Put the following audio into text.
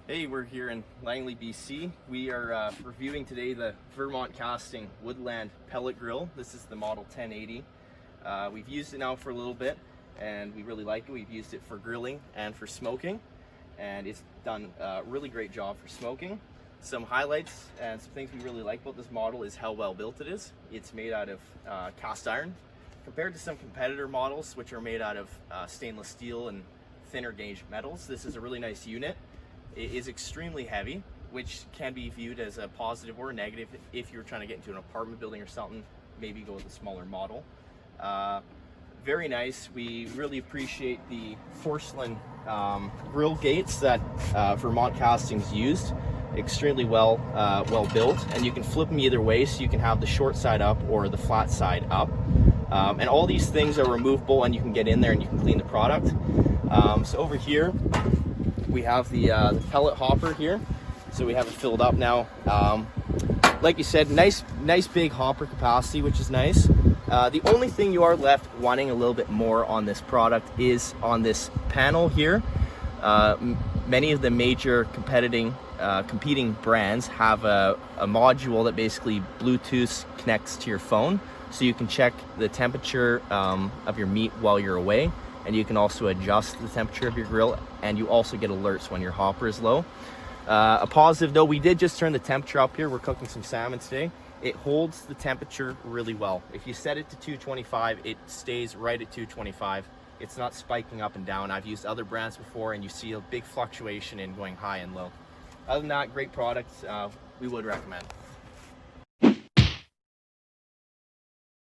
Hey, we're here in Langley, BC. We are reviewing today the Vermont Casting Woodland Pellet Grill. This is the model 1080. We've used it now for a little bit and we really like it. We've used it for grilling and for smoking, and it's done a really great job for smoking. Some highlights and some things we really like about this model is how well built it is. It's made out of cast iron compared to some competitor models which are made out of stainless steel and thinner gauge metals. This is a really nice unit. It is extremely heavy, which can be viewed as a positive or a negative. If you're trying to get into an apartment building or something, maybe go with a smaller model. Very nice. We really appreciate the porcelain grill gates that Vermont Castings used. Extremely well built, and you can flip them either way, so you can have the short side up or the flat side up. And all these things are removable, and you can get in there and you can clean the product. So over here, we have the pellet hopper here, so we have it filled up now. Like you said, nice big hopper capacity, which is nice. The only thing you are left wanting a little bit more on this product is on this panel here. Many of the major competing brands have a module that basically Bluetooth connects to your phone, so you can check the temperature of your meat while you're away. And you can also adjust the temperature of your grill, and you also get alerts when your hopper is low. A positive though, we did just turn the temperature up here. We're cooking some salmon today. It holds the temperature really well. If you set it to 225, it stays right at 225. It's not spiking up and down. I've used other brands before and you see a big fluctuation in going high and low. Other than that, great product. We would recommend.